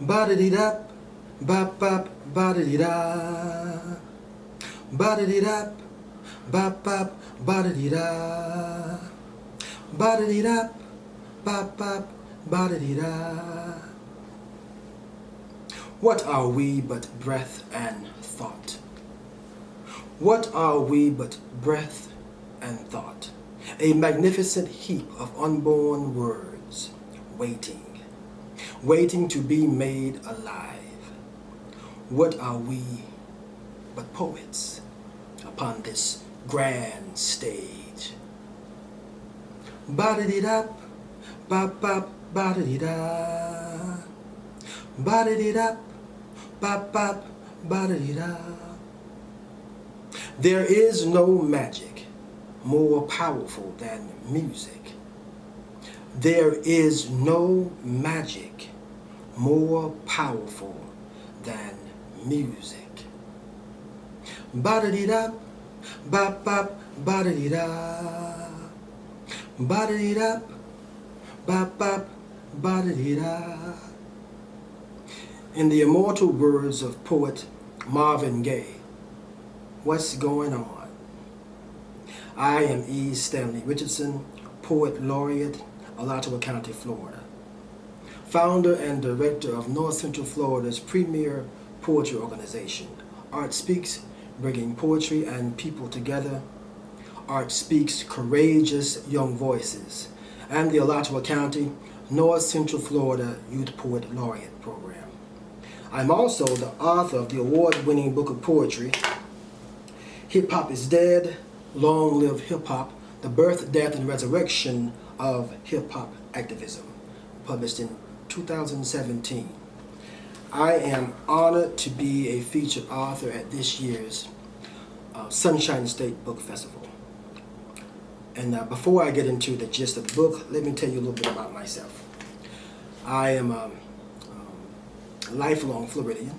Ba-da-dee-da, ba-ba, ba-da-dee-da. Ba-da-dee-da, ba-ba, ba-da-dee-da. Ba-da-dee-da, ba-ba, ba-da-dee-da. What are we but breath and thought? What are we but breath and thought? A magnificent heap of unborn words, waiting to be made alive. What are we but poets upon this grand stage? Ba-da-dee-da, ba-ba, ba-da-dee-da. Ba-da-dee-da, ba-ba, ba-da-dee-da. There is no magic more powerful than music. There is no magic more powerful than music. Ba-da-dee-da, ba-ba, ba-da-dee-da. Ba-da-dee-da, ba-ba, ba-da-dee-da. In the immortal words of poet Marvin Gaye, what's going on? I am E.Stanley Richardson, Poet Laureate, Alachua County, Florida. Founder and director of North Central Florida's premier poetry organization, Art Speaks, bringing poetry and people together. Art Speaks, courageous young voices, and the Alachua County, North Central Florida Youth Poet Laureate Program. I'm also the author of the award-winning book of poetry, Hip Hop is Dead, Long Live Hip Hop, The Birth, Death, and Resurrection of Hip Hop Activism, published in 2017. I am honored to be a featured author at this year's Sunshine State Book Festival. And before I get into the gist of the book, let me tell you a little bit about myself. I am a lifelong Floridian.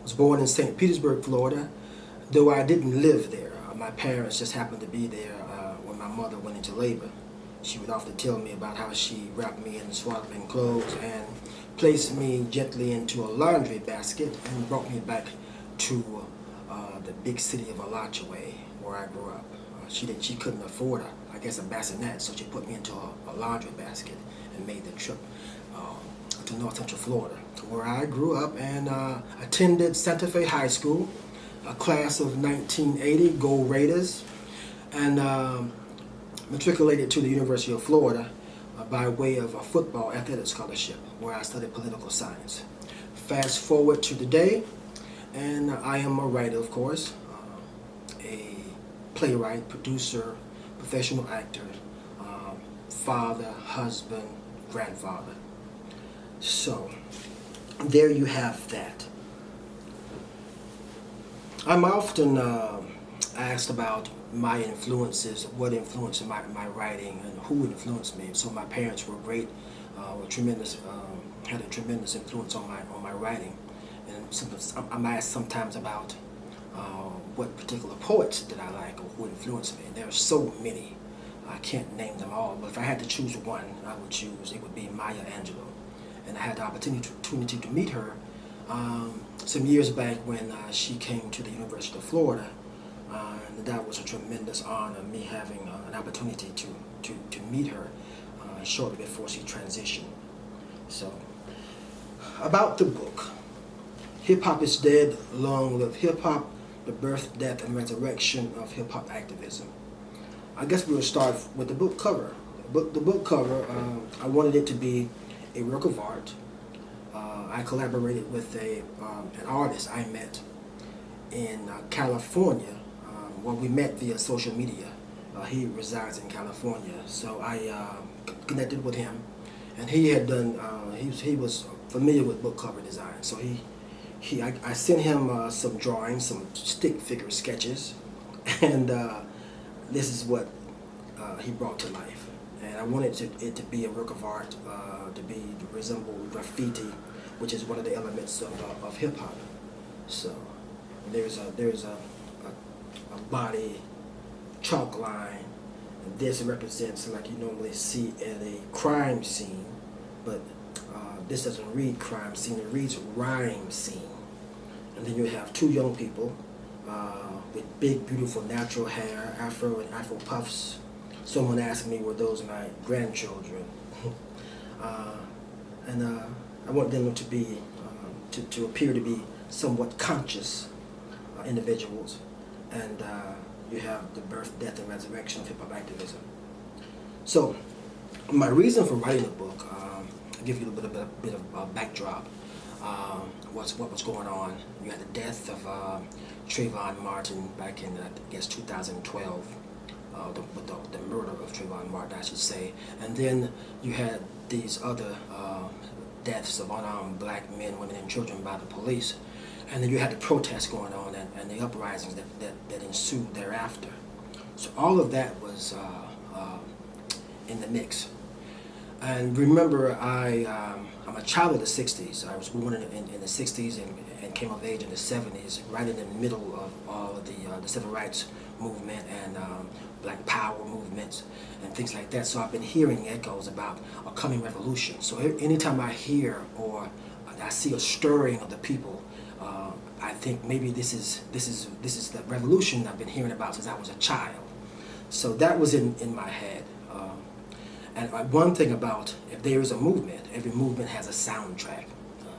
I was born in St. Petersburg, Florida, though I didn't live there. My parents just happened to be there when my mother went into labor. She would often tell me about how she wrapped me in swaddling clothes and placed me gently into a laundry basket and brought me back to the big city of Alachua, where I grew up. She couldn't afford a bassinet, so she put me into a laundry basket and made the trip to North Central Florida, where I grew up and attended Santa Fe High School, a class of 1980, Gold Raiders, and matriculated to the University of Florida by way of a football athletic scholarship, where I studied political science. Fast forward to today, and I am a writer, of course, a playwright, producer, professional actor, father, husband, grandfather. So, there you have that. I'm often asked about my influences, what influenced my writing, and who influenced me. So my parents were great, had a tremendous influence on my writing. And I'm asked sometimes about what particular poets did I like or who influenced me. There are so many, I can't name them all, but if I had to choose one, I would choose, it would be Maya Angelou. And I had the opportunity to meet her some years back when she came to the University of Florida. And that was a tremendous honor, me having an opportunity to meet her shortly before she transitioned. So, about the book, Hip Hop is Dead, Long Live Hip Hop, The Birth, Death, and Resurrection of Hip Hop Activism. I guess we'll start with the book cover. The book cover, I wanted it to be a work of art. I collaborated with an artist I met in California. Well, we met via social media. He resides in California, so I connected with him, and he had done. He was familiar with book cover design, so I sent him some drawings, some stick figure sketches, and this is what he brought to life. And I wanted it to be a work of art, to resemble graffiti, which is one of the elements of hip hop. So there's a body chalk line, and this represents like you normally see at a crime scene, but this doesn't read crime scene, it reads rhyme scene. And then you have two young people with big, beautiful natural hair, afro and afro puffs. Someone asked me, were those my grandchildren? And I want them to be, to appear to be somewhat conscious individuals. And you have the birth, death, and resurrection of hip-hop activism. So, my reason for writing the book, I'll give you a bit of backdrop. What was going on? You had the death of Trayvon Martin back in, I guess, 2012. The murder of Trayvon Martin, I should say. And then you had these other deaths of unarmed black men, women, and children by the police. And then you had the protests going on and the uprisings that ensued thereafter. So all of that was in the mix. And remember, I'm a child of the 60s. I was born in the 60s and came of age in the 70s, right in the middle of all of the civil rights movement and Black Power movements and things like that. So I've been hearing echoes about a coming revolution. So anytime I hear or I see a stirring of the people, I think maybe this is the revolution I've been hearing about since I was a child. So that was in my head. And one thing about, if there is a movement, every movement has a soundtrack.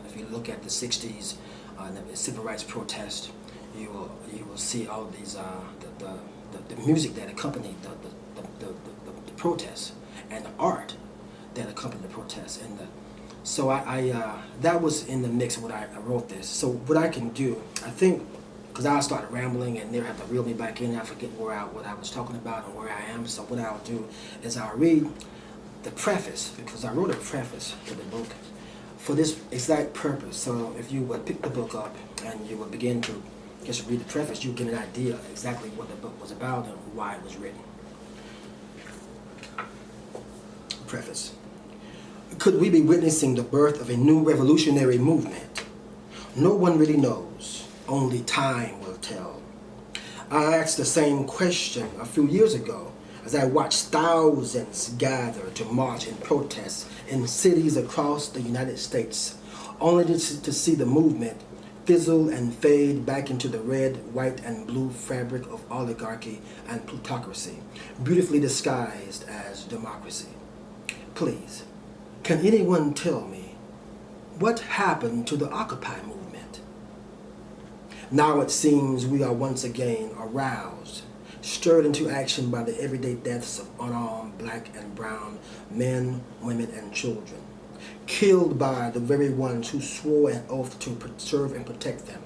If you look at the 60s, the civil rights protest, you will see all these the music that accompanied the protests and the art that accompanied the protests. And so I that was in the mix when I wrote this. So what I can do, I think, because I started rambling and they'll have to reel me back in. I forget what I was talking about and where I am. So what I'll do is I'll read the preface, because I wrote a preface to the book for this exact purpose. So if you would pick the book up and you would begin to just read the preface, you get an idea exactly what the book was about and why it was written. Preface. Could we be witnessing the birth of a new revolutionary movement? No one really knows. Only time will tell. I asked the same question a few years ago as I watched thousands gather to march and protest in cities across the United States, only to see the movement fizzle and fade back into the red, white, and blue fabric of oligarchy and plutocracy, beautifully disguised as democracy. Please, can anyone tell me what happened to the Occupy movement? Now it seems we are once again aroused, stirred into action by the everyday deaths of unarmed black and brown men, women, and children, killed by the very ones who swore an oath to preserve and protect them.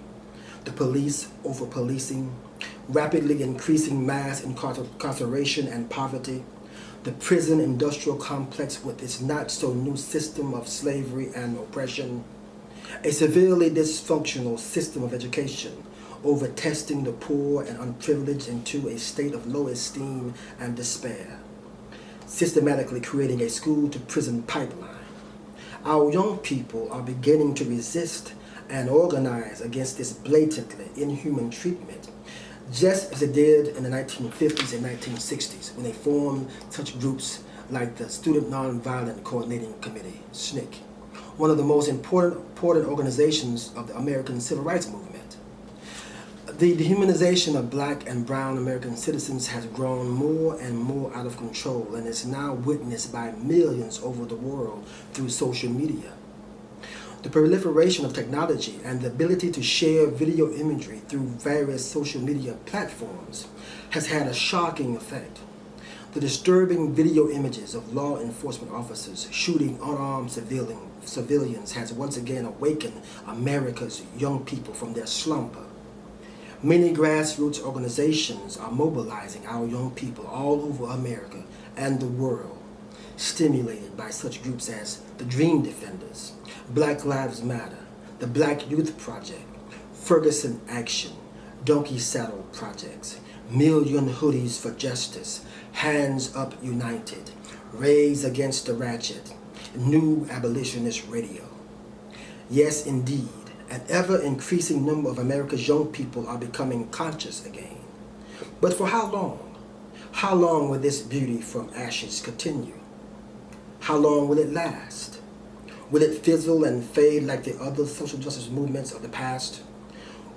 The police over-policing, rapidly increasing mass incarceration and poverty, the prison industrial complex with its not-so-new system of slavery and oppression, a severely dysfunctional system of education, over-testing the poor and unprivileged into a state of low esteem and despair, systematically creating a school-to-prison pipeline. Our young people are beginning to resist and organize against this blatantly inhuman treatment, just as they did in the 1950s and 1960s when they formed such groups like the Student Nonviolent Coordinating Committee, SNCC, one of the most important organizations of the American Civil Rights Movement. The dehumanization of black and brown American citizens has grown more and more out of control and is now witnessed by millions over the world through social media. The proliferation of technology and the ability to share video imagery through various social media platforms has had a shocking effect. The disturbing video images of law enforcement officers shooting unarmed civilians has once again awakened America's young people from their slumber. Many grassroots organizations are mobilizing our young people all over America and the world, stimulated by such groups as the Dream Defenders, Black Lives Matter, the Black Youth Project, Ferguson Action, Donkey Saddle Projects, Million Hoodies for Justice, Hands Up United, Raise Against the Ratchet, New Abolitionist Radio. Yes, indeed, an ever-increasing number of America's young people are becoming conscious again. But for how long? How long will this beauty from ashes continue? How long will it last? Will it fizzle and fade like the other social justice movements of the past?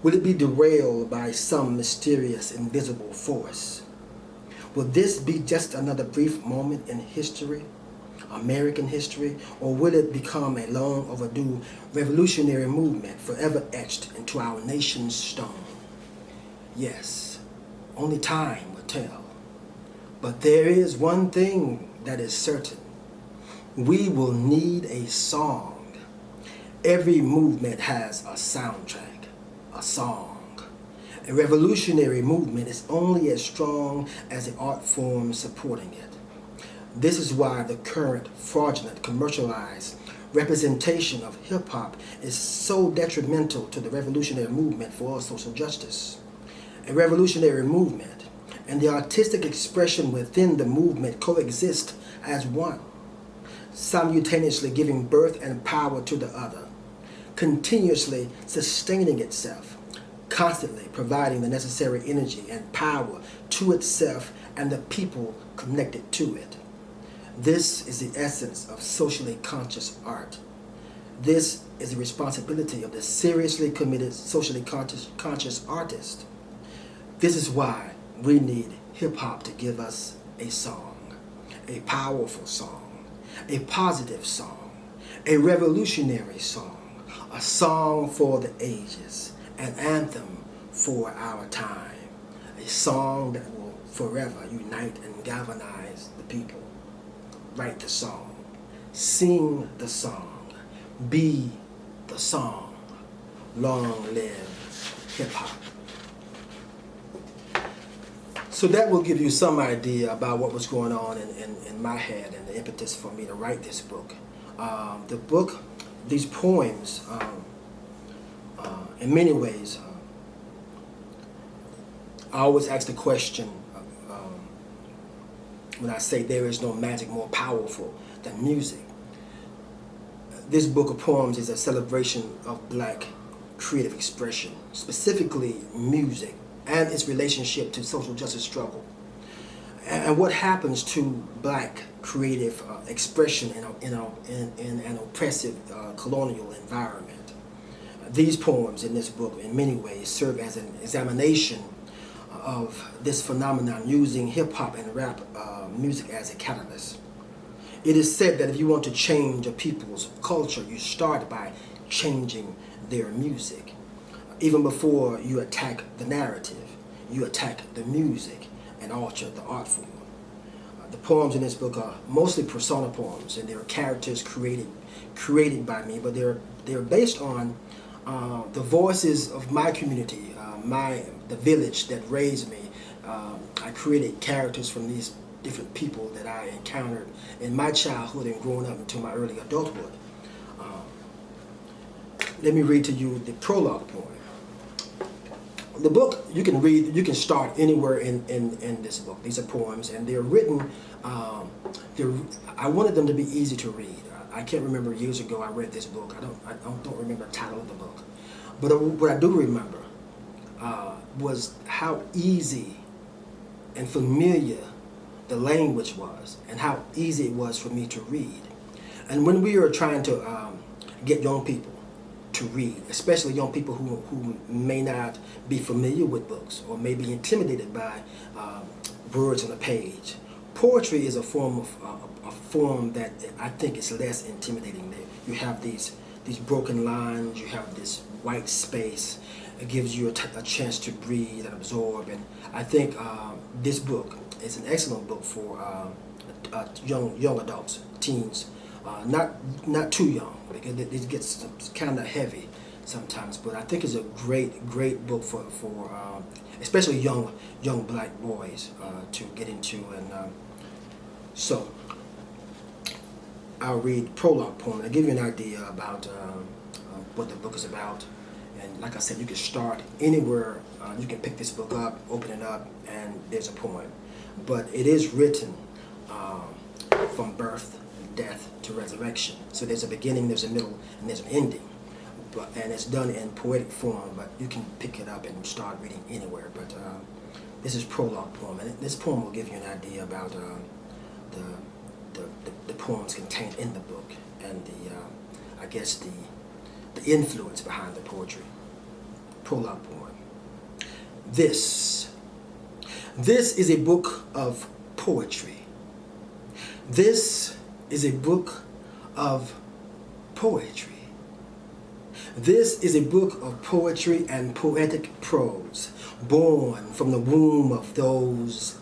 Will it be derailed by some mysterious, invisible force? Will this be just another brief moment in history, American history, or will it become a long overdue revolutionary movement forever etched into our nation's stone? Yes, only time will tell. But there is one thing that is certain. We will need a song. Every movement has a soundtrack, a song. A revolutionary movement is only as strong as the art form supporting it. This is why the current fraudulent, commercialized representation of hip-hop is so detrimental to the revolutionary movement for social justice. A revolutionary movement and the artistic expression within the movement coexist as one, simultaneously giving birth and power to the other, continuously sustaining itself, constantly providing the necessary energy and power to itself and the people connected to it. This is the essence of socially conscious art. This is the responsibility of the seriously committed, socially conscious artist. This is why we need hip-hop to give us a song, a powerful song, a positive song, a revolutionary song, a song for the ages, an anthem for our time, a song that will forever unite and galvanize the people. Write the song, sing the song, be the song. Long live hip-hop. So that will give you some idea about what was going on in my head and the impetus for me to write this book. The book, these poems, in many ways, I always ask the question when I say there is no magic more powerful than music. This book of poems is a celebration of Black creative expression, specifically music and its relationship to social justice struggle, and what happens to Black creative expression in an oppressive colonial environment. These poems in this book in many ways serve as an examination of this phenomenon, using hip-hop and rap music as a catalyst. It is said that if you want to change a people's culture, you start by changing their music. Even before you attack the narrative, you attack the music and alter the art form. The poems in this book are mostly persona poems, and they're characters created by me, but they're based on the voices of my community, the village that raised me. I created characters from these different people that I encountered in my childhood and growing up into my early adulthood. Let me read to you the prologue poem. The book you can read, you can start anywhere in this book. These are poems, and they're written. I wanted them to be easy to read. I can't remember years ago I read this book. I don't remember the title of the book, but what I do remember was how easy and familiar the language was, and how easy it was for me to read. And when we are trying to get young people to read, especially young people who may not be familiar with books or may be intimidated by words on a page, poetry is a form that I think is less intimidating. You have these broken lines, you have this white space. It gives you a chance to breathe and absorb. And I think this book is an excellent book for young adults, teens. Not too young, because it gets kind of heavy sometimes. But I think it's a great book for especially young Black boys to get into. And so I'll read prologue poem and give you an idea about what the book is about. And like I said, you can start anywhere. You can pick this book up, open it up, and there's a poem. But it is written from birth, death to resurrection. So there's a beginning, there's a middle, and there's an ending. And it's done in poetic form, but you can pick it up and start reading anywhere. But this is prologue poem, and this poem will give you an idea about the poems contained in the book and I guess the influence behind the poetry. Prologue poem. This is a book of poetry. This is a book of poetry. This is a book of poetry and poetic prose, born from the womb of those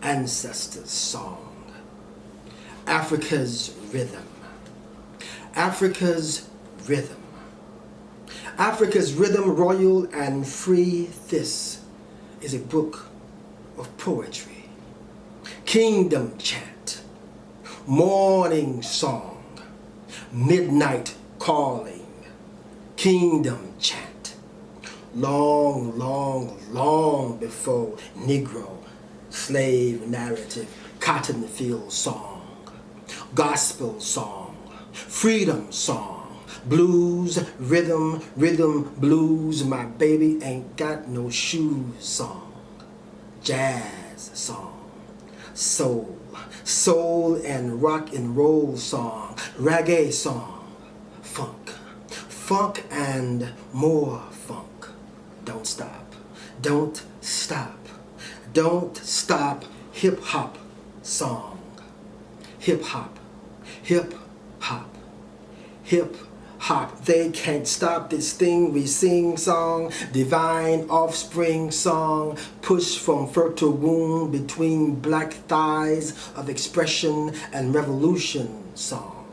ancestors' song. Africa's rhythm. Africa's rhythm. Africa's rhythm, royal and free. This is a book of poetry. Kingdom chant, morning song, midnight calling. Kingdom chant, long, long, long before Negro, slave narrative, cotton field song, gospel song, freedom song, blues, rhythm, rhythm, blues, my baby ain't got no shoes song, jazz song, soul, soul and rock and roll song, reggae song, funk, funk and more funk. Don't stop, don't stop, don't stop. Hip hop song, hip hop, hip hop, hip hop. They can't stop this thing we sing song, divine offspring song, push from fertile womb between black thighs of expression and revolution song.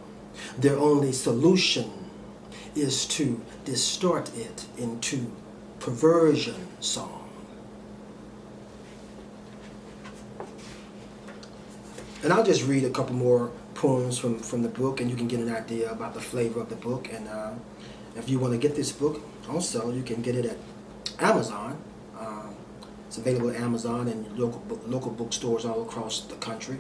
Their only solution is to distort it into perversion song. And I'll just read a couple more poems from the book, and you can get an idea about the flavor of the book. And if you want to get this book, also you can get it at Amazon. It's available at Amazon and local bookstores all across the country.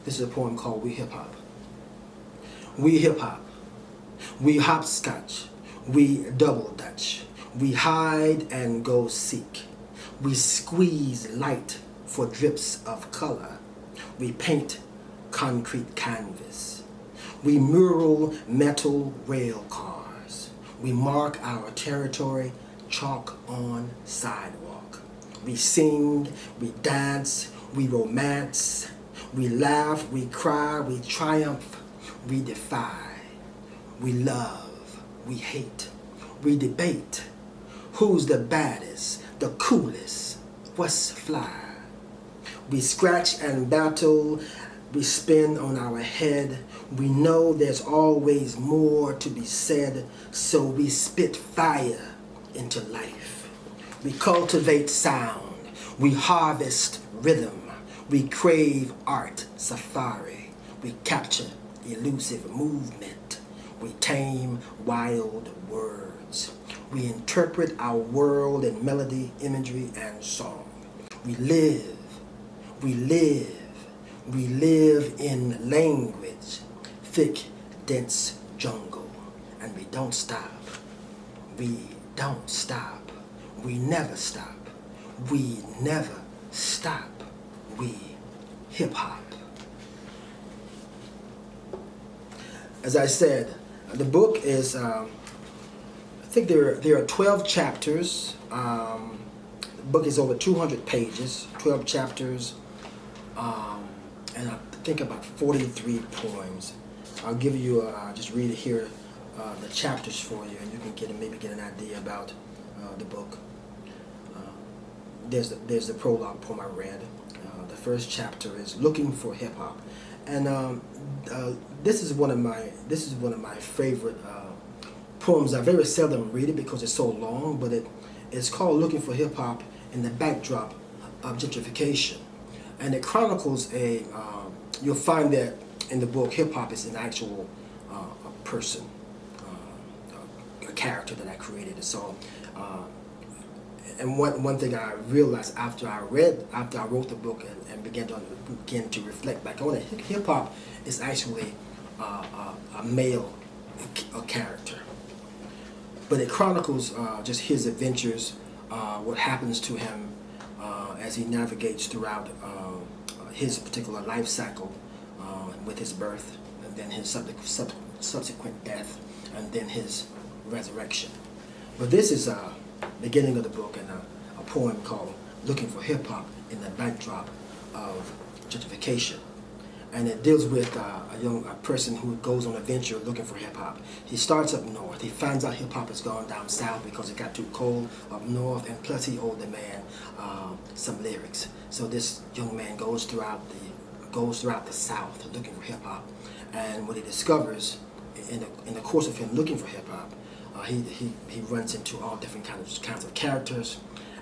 This is a poem called We Hip Hop. We hip hop, we hopscotch, we double dutch, we hide and go seek, we squeeze light for drips of color, we paint concrete canvas, we mural metal rail cars, we mark our territory chalk on sidewalk, we sing, we dance, we romance, we laugh, we cry, we triumph, we defy, we love, we hate, we debate. Who's the baddest, the coolest, what's fly? We scratch and battle, we spin on our head. We know there's always more to be said, so we spit fire into life. We cultivate sound, we harvest rhythm, we crave art safari, we capture elusive movement, we tame wild words, we interpret our world in melody, imagery, and song. We live in language, thick, dense jungle, and we don't stop. We don't stop. We never stop. We never stop. We hip hop. As I said, the book is, I think there are 12 chapters. The book is over 200 pages, 12 chapters, and I think about 43 poems. I'll give you, just read here the chapters for you, and you can maybe get an idea about the book. There's the prologue poem I read. The first chapter is Looking for Hip Hop, and this is one of my favorite poems. I very seldom read it because it's so long, but it's called Looking for Hip Hop in the Backdrop of Gentrification, and it chronicles you'll find that in the book hip hop is an actual a person, a character that I created. So. And one thing I realized after I wrote the book and began to reflect back on it, hip hop is actually a male character, but it chronicles just his adventures, what happens to him as he navigates throughout his particular life cycle with his birth, and then his subsequent death, and then his resurrection. But this is a beginning of the book and a poem called Looking for Hip Hop in the backdrop of gentrification. And it deals with a person who goes on a venture looking for hip hop. He starts up north. He finds out hip hop has gone down south because it got too cold up north, and plus he owed the man some lyrics. So this young man goes throughout the South looking for hip hop, and what he discovers in the course of him looking for hip hop, he runs into all different kinds of characters,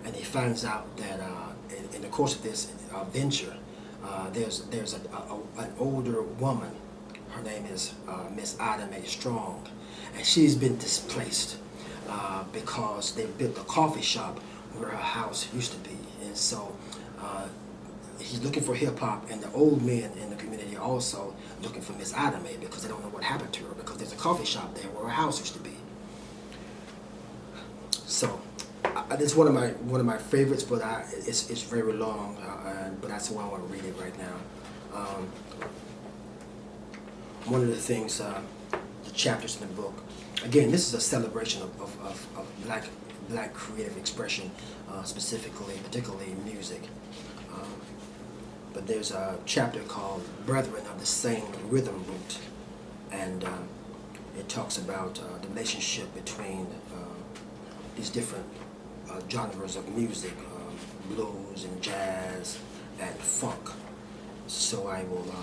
and he finds out that in the course of this venture, there's an older woman. Her name is Miss Ida Mae Strong, and she's been displaced because they built a coffee shop where her house used to be, and so he's looking for hip hop, and the old men in the community are also looking for Miss Ida Mae because they don't know what happened to her, because there's a coffee shop there where her house used to be. So it's one of my favorites, but it's very long, but that's why I want to read it right now. One of the things, the chapters in the book, again, this is a celebration of black creative expression, particularly music. But there's a chapter called Brethren of the Same Rhythm Root, and it talks about the relationship between these different genres of music, blues and jazz and funk. So I will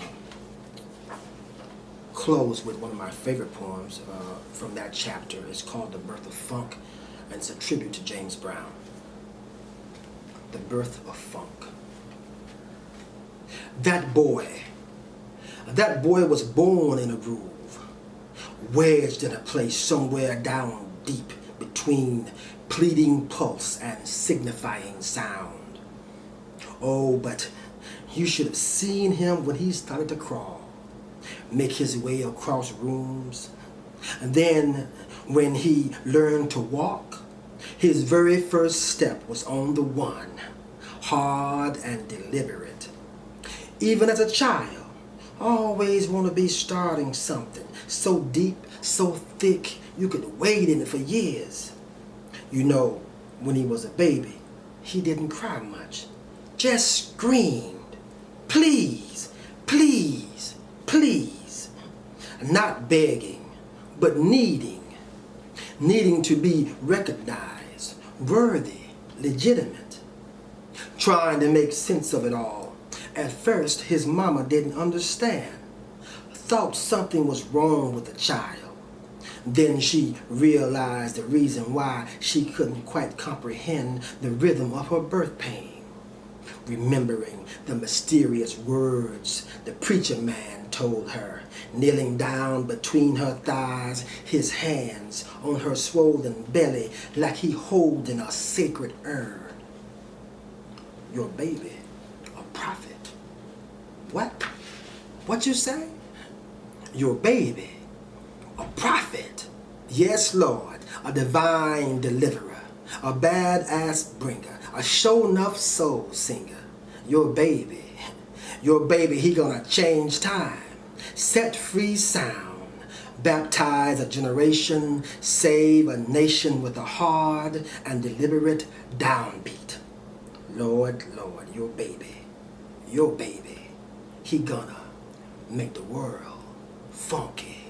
close with one of my favorite poems from that chapter. It's called The Birth of Funk, and it's a tribute to James Brown. The Birth of Funk. That boy was born in a groove, wedged in a place somewhere down deep between pleading pulse and signifying sound. Oh, but you should have seen him when he started to crawl, make his way across rooms. And then when he learned to walk, his very first step was on the one, hard and deliberate. Even as a child, always want to be starting something so deep, so thick, you could wade in it for years. You know, when he was a baby, he didn't cry much, just screamed, please, please, please. Not begging, but needing to be recognized, worthy, legitimate, trying to make sense of it all. At first, his mama didn't understand, thought something was wrong with the child. Then she realized the reason why she couldn't quite comprehend the rhythm of her birth pain. Remembering the mysterious words the preacher man told her, kneeling down between her thighs, his hands on her swollen belly like he holding a sacred urn. Your baby, a prophet. What? What you say? Your baby, a prophet. Yes, Lord, a divine deliverer, a badass bringer, a show-enough soul singer. Your baby, he gonna change time, set free sound, baptize a generation, save a nation with a hard and deliberate downbeat. Lord, Lord, your baby, he gonna make the world funky.